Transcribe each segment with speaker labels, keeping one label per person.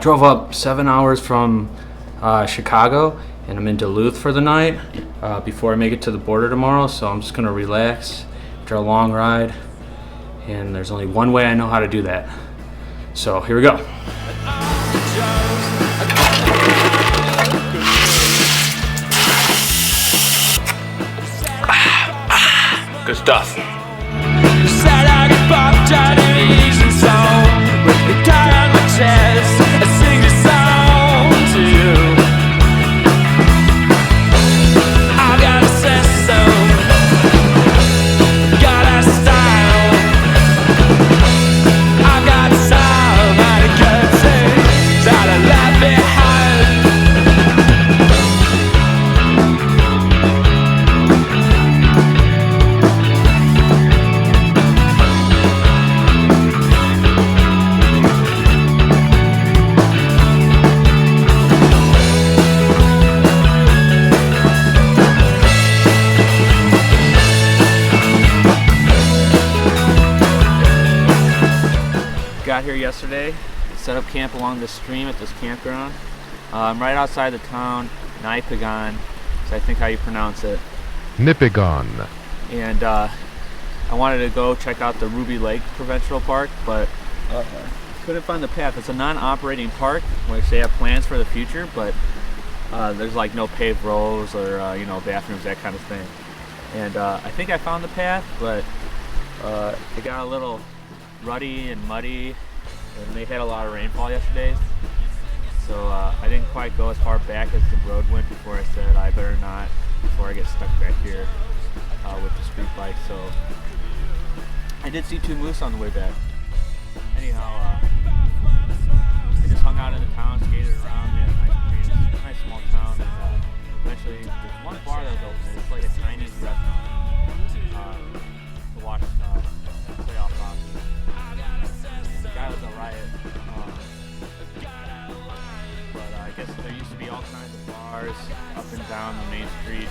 Speaker 1: drove up 7 hours from Chicago, and I'm in Duluth for the night before I make it to the border tomorrow. So I'm just gonna relax after a long ride, and there's only one way I know how to do that. So here we go. Good stuff. Got here yesterday, set up camp along this stream at this campground. I'm right outside the town, Nipigon, is I think how you pronounce it.
Speaker 2: Nipigon.
Speaker 1: And I wanted to go check out the Neys Provincial Park, but couldn't find the path. It's a non-operating park, which they have plans for the future, but there's like no paved roads or you know, bathrooms, that kind of thing. And I think I found the path, but it got a little ruddy and muddy, and they had a lot of rainfall yesterday, so I didn't quite go as far back as the road went before I said I better not before I get stuck back here with the street bike. So I did see 2 moose on the way back. Anyhow, I just hung out in the town, skated around, man. Nice small town, and eventually there's one bar that was open. It's like a Chinese restaurant to watch playoff hockey. The guy was a riot, but I guess there used to be all kinds of bars up and down the main street.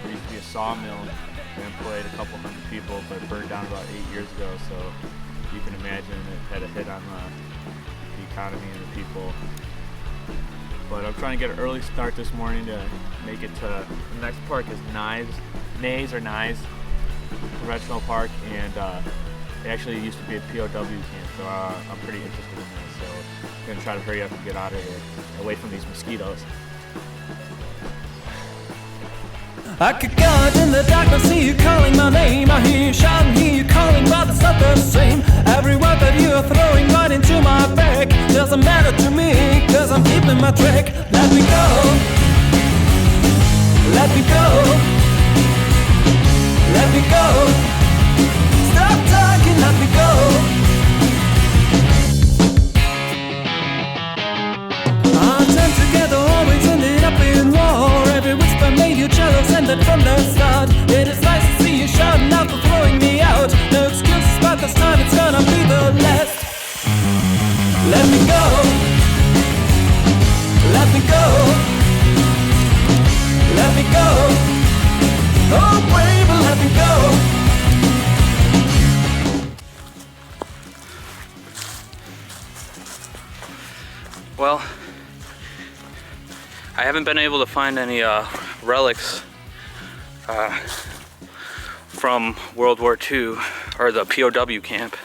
Speaker 1: There used to be a sawmill that employed a couple hundred people, but burned down about 8 years ago, so you can imagine it had a hit on the economy and the people. But I'm trying to get an early start this morning to make it to the next park is Neys Provincial Park, and it actually used to be a POW camp, so I'm pretty interested in that. So I'm going to try to hurry up and get out of here, away from these mosquitoes.
Speaker 3: I could go out in the dark, I see you calling my name. I hear you shouting, hear you calling, but it's not the same. Every word that you are throwing right into my back doesn't matter to me, cause I'm keeping my track. Let me go, let me go, let me go. Stop talking, let me go. Our time together always ended up in war. Every whisper made you jealous, ended from the start. It is nice to see you shouting out for throwing me out. No excuses, but this time it's gonna be the last. Let me go, let me go, let me go. Oh baby, let me go.
Speaker 1: Well, I haven't been able to find any relics from World War II or the POW camp.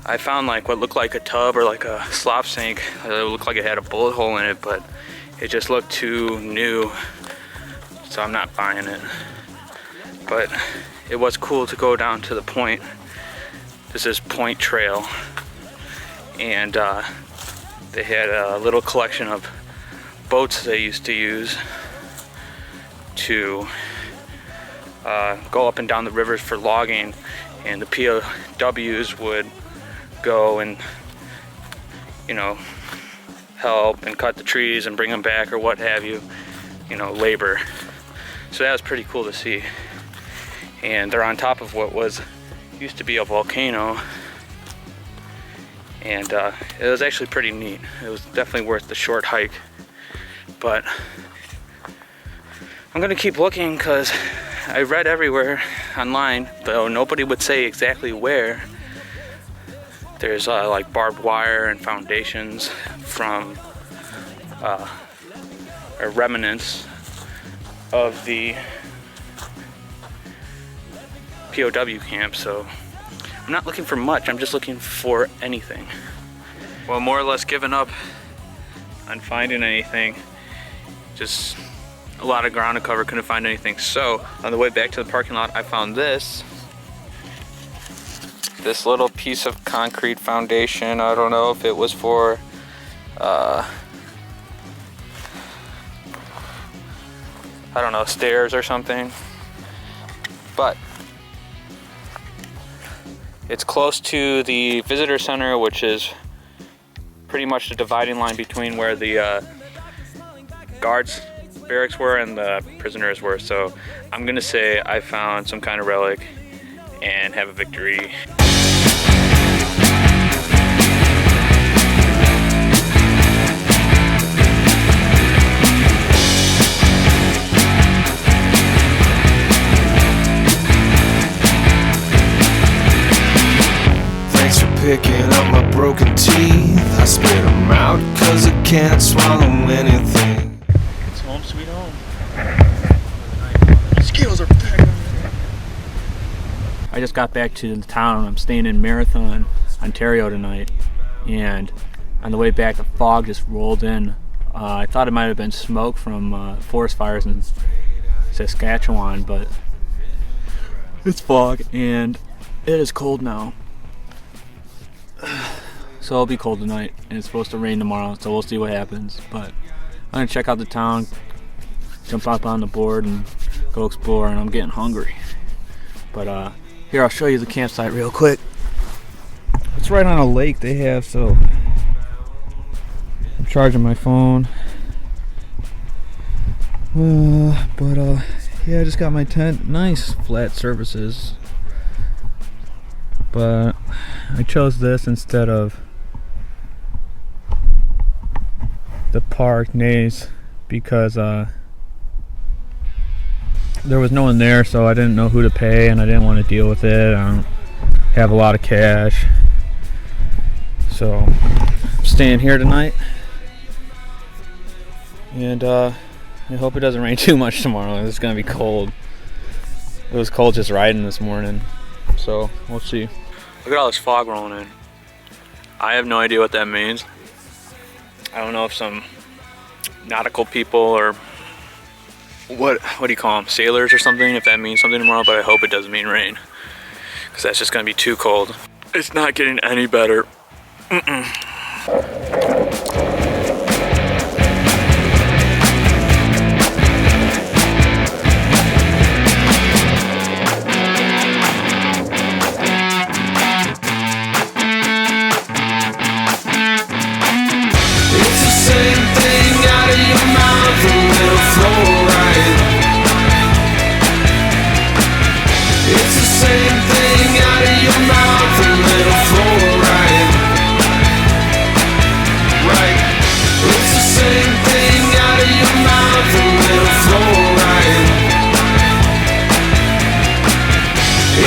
Speaker 1: I found like what looked like a tub or like a slop sink. It looked like it had a bullet hole in it, but it just looked too new, so I'm not buying it. But it was cool to go down to the point. This is Point Trail, and they had a little collection of boats they used to use to go up and down the rivers for logging, and the POWs would go and, you know, help and cut the trees and bring them back or what have you, you know, labor. So that was pretty cool to see. And they're on top of what used to be a volcano, and it was actually pretty neat. It was definitely worth the short hike, but I'm gonna keep looking because I read everywhere online, though nobody would say exactly where.
Speaker 2: There's like barbed wire and foundations from or remnants of the POW camp, so I'm not looking for much, I'm just looking for anything. Well, more or less given up on finding anything. Just a lot of ground to cover, couldn't find anything. So on the way back to the parking lot, I found this little piece of concrete foundation. I don't know if it was for I don't know, stairs or something, but it's close to the visitor center, which is pretty much the dividing line between where the guards barracks were and the prisoners were. So I'm gonna say I found some kind of relic and have a victory.
Speaker 3: Thanks for picking up my broken teeth. I spit them out cause I can't swallow anything.
Speaker 1: It's home sweet home. Skills are back. I just got back to the town. I'm staying in Marathon, Ontario tonight, and on the way back the fog just rolled in. I thought it might have been smoke from forest fires in Saskatchewan, but it's fog and it is cold now. So it'll be cold tonight and it's supposed to rain tomorrow, so we'll see what happens. But I'm gonna check out the town, jump up on the board and go explore, and I'm getting hungry. But here, I'll show you the campsite real quick. It's right on a lake they have, so I'm charging my phone. Yeah, I just got my tent. Nice flat surfaces. But I chose this instead of the park, Neys, because there was no one there, so I didn't know who to pay and I didn't want to deal with it. I don't have a lot of cash, so I'm staying here tonight, and I hope it doesn't rain too much tomorrow. It's gonna be cold. It was cold just riding this morning, so we'll see.
Speaker 2: Look at all this fog rolling in. I have no idea what that means. I don't know if some nautical people or what do you call them, sailors or something, if that means something tomorrow, but I hope it doesn't mean rain, because that's just gonna be too cold. It's not getting any better.
Speaker 3: It's the same thing out of your mouth, a little fluoride. It's the same thing out of your mouth, a little fluoride. Right. It's the same thing out of your mouth, a little fluoride.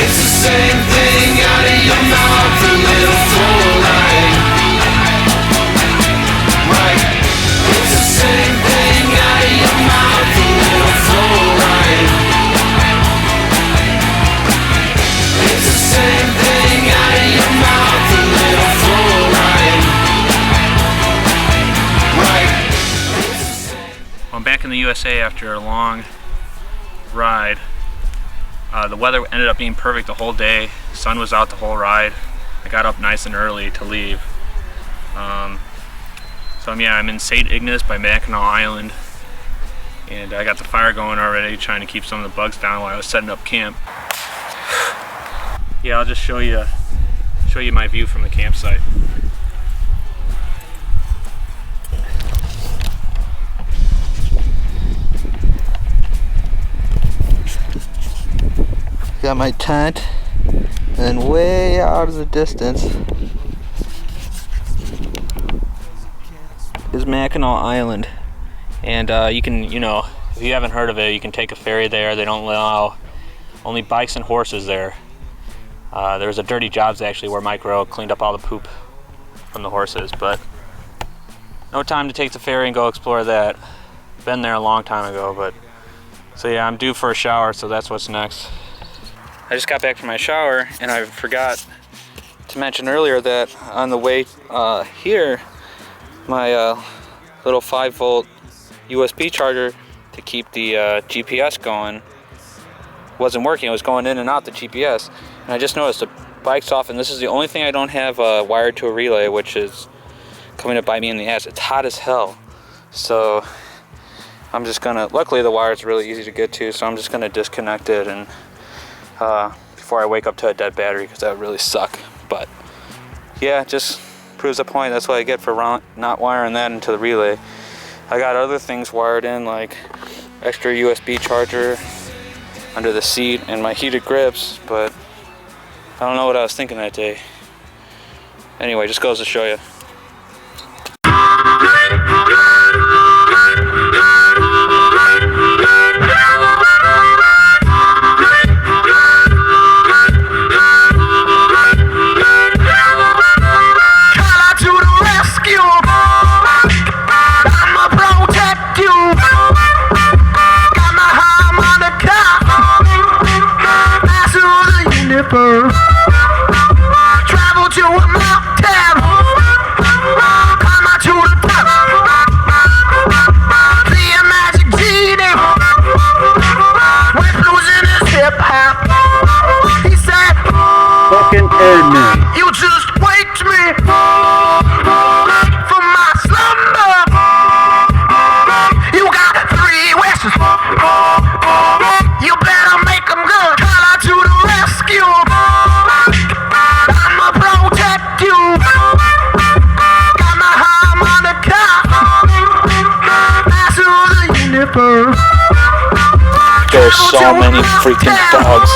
Speaker 3: It's the same thing out of your mouth, a little fluoride. Right. It's the same thing out of your mouth, a little fluoride. It's the same thing out of your mouth, a little fluoride. Right.
Speaker 2: I'm back in the USA after a long ride. The weather ended up being perfect the whole day. Sun was out the whole ride. I got up nice and early to leave. So yeah, I'm in St. Ignace by Mackinac Island, and I got the fire going already, trying to keep some of the bugs down while I was setting up camp. Yeah, I'll just show you my view from the campsite.
Speaker 1: Got my tent, and way out of the distance is Mackinac Island, and you can, if you haven't heard of it, you can take a ferry there. They don't allow only bikes and horses there,
Speaker 2: There was a Dirty Jobs actually where Mike Rowe cleaned up all the poop from the horses, but no time to take the ferry and go explore that. Been there a long time ago, but so yeah, I'm due for a shower, so that's what's next. I just got back from my shower and I forgot to mention earlier that on the way here, my little 5-volt USB charger to keep the GPS going wasn't working. It was going in and out the GPS, and I just noticed the bike's off, and this is the only thing I don't have wired to a relay, which is coming to bite me in the ass. It's hot as hell, so I'm just gonna, luckily the wire's really easy to get to, so I'm just gonna disconnect it and before I wake up to a dead battery, because that would really suck. But yeah, just proves the point. That's what I get for not wiring that into the relay. I got other things wired in, like extra USB charger under the seat and my heated grips, but I don't know what I was thinking that day. Anyway, just goes to show you.
Speaker 3: Travel to a mountain, climb out to the top, be a magic genie, with blues in his hip hop. He said,
Speaker 4: fucking Edmund.
Speaker 3: You just waked me from my slumber. You got 3 wishes, you better make them good. Call out to the rescue, I'ma protect you. Got my harmonica, master of the universe.
Speaker 2: There's so many freaking dogs.